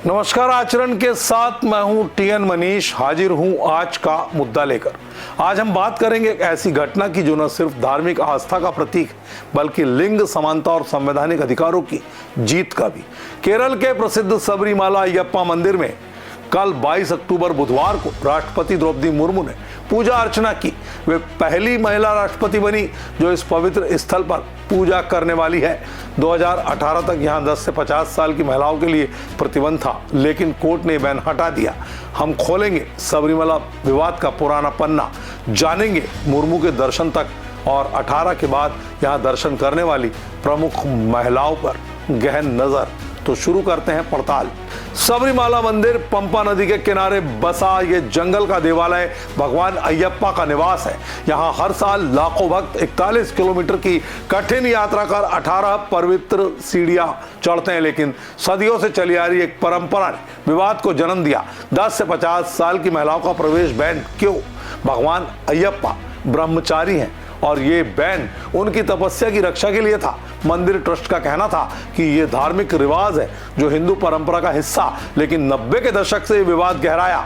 नमस्कार। आचरण के साथ मैं हूं टीएन मनीष, हाजिर हूं आज का मुद्दा लेकर। आज हम बात करेंगे एक ऐसी घटना की जो न सिर्फ धार्मिक आस्था का प्रतीक बल्कि लिंग समानता और संवैधानिक अधिकारों की जीत का भी। केरल के प्रसिद्ध सबरीमाला अयप्पा मंदिर में कल 22 अक्टूबर बुधवार को राष्ट्रपति द्रौपदी मुर्मू ने पूजा अर्चना की। वे पहली महिला राष्ट्रपति बनी जो इस पवित्र स्थल पर पूजा करने वाली है। 2018 तक यहां 10 से 50 साल की महिलाओं के लिए प्रतिबंध था, लेकिन कोर्ट ने बैन हटा दिया। हम खोलेंगे सबरीमाला विवाद का पुराना पन्ना, जानेंगे मुर्मू के दर्शन तक और 18 के बाद यहां दर्शन करने वाली प्रमुख महिलाओं पर गहन नजर। तो शुरू करते हैं पड़ताल। सबरीमाला मंदिर पंपा नदी के किनारे बसा ये जंगल का देवालय भगवान अयप्पा का निवास है। यहाँ हर साल लाखों भक्त 41 किलोमीटर की कठिन यात्रा कर 18 पवित्र सीढ़ियां चढ़ते हैं, लेकिन सदियों से चली आ रही एक परंपरा ने विवाद को जन्म दिया। 10 से 50 साल की महिलाओं का प्रवेश बैन क्यों? भगवान अयप्पा ब्रह्मचारी हैं और ये बैन उनकी तपस्या की रक्षा के लिए था। मंदिर ट्रस्ट का कहना था कि ये धार्मिक रिवाज है जो हिंदू परंपरा का हिस्सा, लेकिन 90 के दशक से ये विवाद गहराया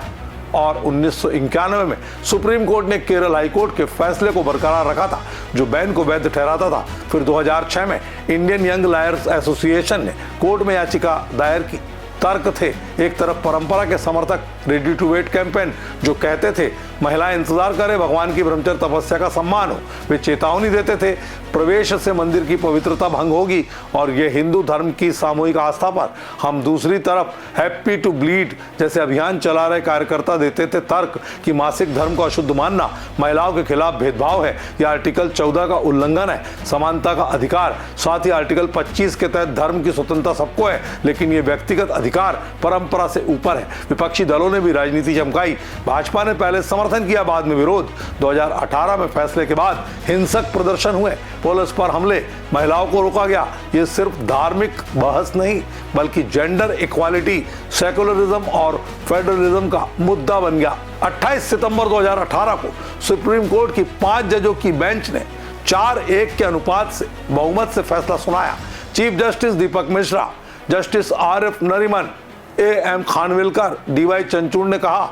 और 1991 में सुप्रीम कोर्ट ने केरल हाई कोर्ट के फैसले को बरकरार रखा था जो बैन को वैध ठहराता था। फिर 2006 में इंडियन यंग लॉयर्स एसोसिएशन ने कोर्ट में याचिका दायर की। तर्क थे, एक तरफ परंपरा के समर्थक रेडी टू वेट कैंपेन जो कहते थे महिलाएं इंतजार करें, भगवान की ब्रह्मचर्य तपस्या का सम्मान हो। वे चेतावनी देते थे प्रवेश से मंदिर की पवित्रता भंग होगी और ये हिंदू धर्म की सामूहिक आस्था पर। हम दूसरी तरफ हैप्पी टू ब्लीड जैसे अभियान चला रहे कार्यकर्ता देते थे तर्क कि मासिक धर्म को अशुद्ध मानना महिलाओं के खिलाफ भेदभाव है, यह आर्टिकल 14 का उल्लंघन है, समानता का अधिकार। साथ ही आर्टिकल 25 के तहत धर्म की स्वतंत्रता सबको है, लेकिन ये व्यक्तिगत अधिकार परंपरा से ऊपर है। विपक्षी दलों ने भी राजनीति चमकाई। भाजपा ने पहले समर्थन किया, बाद में विरोध। 2018 में फैसले के बाद हिंसक प्रदर्शन हुए, पुलिस पर हमले, महिलाओं को रोका गया। ये सिर्फ धार्मिक बहस नहीं बल्कि जेंडर इक्वालिटी, सेकुलरिज्म और फेडरलिज्म का मुद्दा बन गया। 28 सितंबर 2018 को सुप्रीम कोर्ट की 5 जजों की बेंच ने 4-1 के अनुपात से बहुमत से फैसला सुनाया। Chief justice Dipak Misra, justice Arif Nariman, AM Khanwilkar, DY Chandrachud ने कहा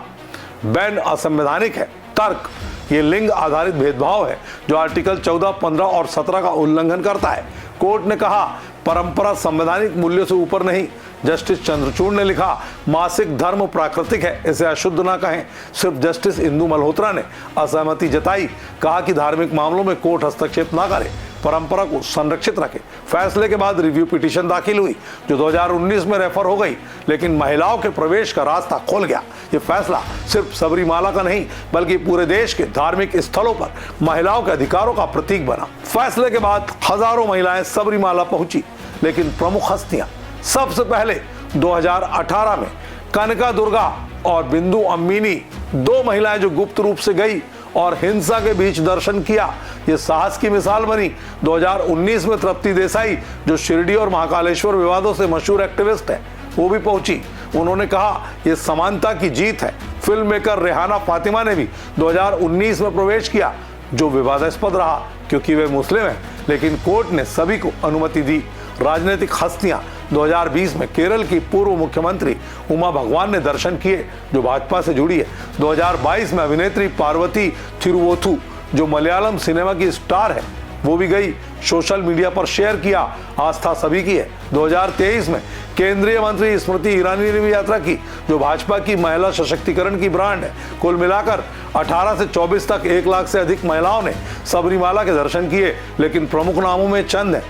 बैन असंवैधानिक है। तर्क, ये लिंग आधारित भेदभाव है जो आर्टिकल 14, 15 और 17 का उल्लंघन करता है। कोर्ट ने कहा परंपरा संवैधानिक मूल्यों से ऊपर नहीं। जस्टिस चंद्रचूड़ ने लिखा मासिक धर्म प्राकृतिक है, इसे अशुद्ध ना कहें। सिर्फ जस्टिस इंदु मल्होत्रा ने असहमति जताई, कहा कि धार्मिक मामलों में कोर्ट हस्तक्षेप ना करे, परंपरा को संरक्षित रखे। फैसले के बाद रिव्यू पिटीशन दाखिल हुई जो 2019 में रेफर हो गई, लेकिन महिलाओं के प्रवेश का रास्ता खोल गया। ये फैसला सिर्फ सबरीमाला का नहीं बल्कि पूरे देश के धार्मिक स्थलों पर महिलाओं के अधिकारों का प्रतीक बना। फैसले के बाद हजारों महिलाएं सबरीमाला पहुंची, लेकिन प्रमुख हस्तियां सबसे पहले 2018 में कनका दुर्गा और बिंदु अम्मिनी, 2 महिलाएं जो गुप्त रूप से गई और हिंसा के बीच दर्शन किया। ये साहस की मिसाल बनी। 2019 में तृप्ति देसाई जो शिरडी और महाकालेश्वर विवादों से मशहूर एक्टिविस्ट है, वो भी पहुंची। उन्होंने कहा ये समानता की जीत है। फिल्म मेकर रेहाना फातिमा ने भी 2019 में प्रवेश किया जो विवादास्पद रहा क्योंकि वे मुस्लिम हैं, लेकिन कोर्ट ने सभी को अनुमति दी। राजनीतिक हस्तियां 2020 में केरल की पूर्व मुख्यमंत्री उमा भगवान ने दर्शन किए जो भाजपा से जुड़ी है। 2022 में अभिनेत्री पार्वती थिरुवोथु जो मलयालम सिनेमा की स्टार है वो भी गई, सोशल मीडिया पर शेयर किया। आस्था सभी की है। 2023 में केंद्रीय मंत्री स्मृति ईरानी ने भी यात्रा की जो भाजपा की महिला सशक्तिकरण की ब्रांड है। कुल मिलाकर 18 से 24 तक 1 लाख से अधिक महिलाओं ने सबरीमाला के दर्शन किए, लेकिन प्रमुख नामों में चंद है।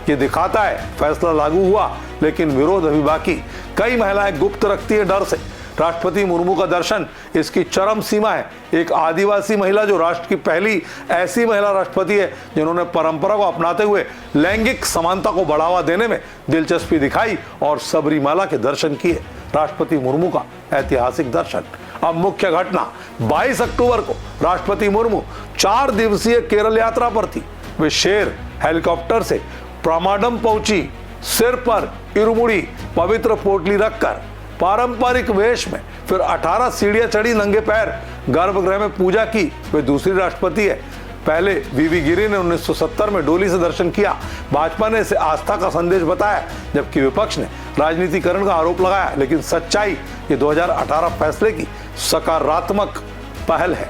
ये दिखाता है फैसला लागू हुआ लेकिन विरोध अभी बाकी। कई महिलाएं गुप्त रखती है डर से। राष्ट्रपति मुर्मू का दर्शन इसकी चरम सीमा है। एक आदिवासी महिला जो राष्ट्र की पहली ऐसी महिला राष्ट्रपति है जिन्होंने परंपरा को अपनाते हुए लैंगिक समानता को बढ़ावा देने में दिलचस्पी दिखाई और सबरीमाला के दर्शन किए। राष्ट्रपति मुर्मू का ऐतिहासिक दर्शन। अब मुख्य घटना, 22 अक्टूबर को राष्ट्रपति मुर्मू 4 दिवसीय केरल यात्रा पर थी। वे शेर हेलीकॉप्टर से प्रमाडम पहुंची, सिर पर इरुमुड़ी पवित्र पोटली रखकर पारंपरिक वेश में, फिर 18 सीढ़ियां चढ़ी नंगे पैर, गर्भगृह में पूजा की। वे दूसरी राष्ट्रपति है पहले वीवी गिरी ने 1970 में डोली से दर्शन किया। भाजपा ने इसे आस्था का संदेश बताया, जबकि विपक्ष ने राजनीतिकरण का आरोप लगाया। लेकिन सच्चाई ये 2018 फैसले की सकारात्मक पहल है।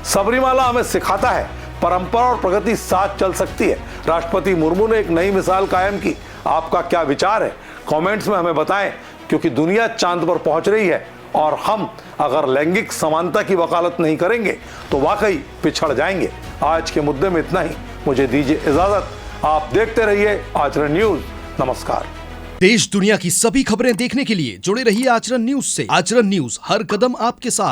सबरीमाला हमें सिखाता है परंपरा और प्रगति साथ चल सकती है। राष्ट्रपति मुर्मू ने एक नई मिसाल कायम की। आपका क्या विचार है? कमेंट्स में हमें बताएं, क्योंकि दुनिया चांद पर पहुंच रही है और हम अगर लैंगिक समानता की वकालत नहीं करेंगे तो वाकई पिछड़ जाएंगे। आज के मुद्दे में इतना ही। मुझे दीजिए इजाजत। आप देखते रहिए आचरण न्यूज। नमस्कार। देश दुनिया की सभी खबरें देखने के लिए जुड़े रहिए आचरण न्यूज से। आचरण न्यूज, हर कदम आपके साथ।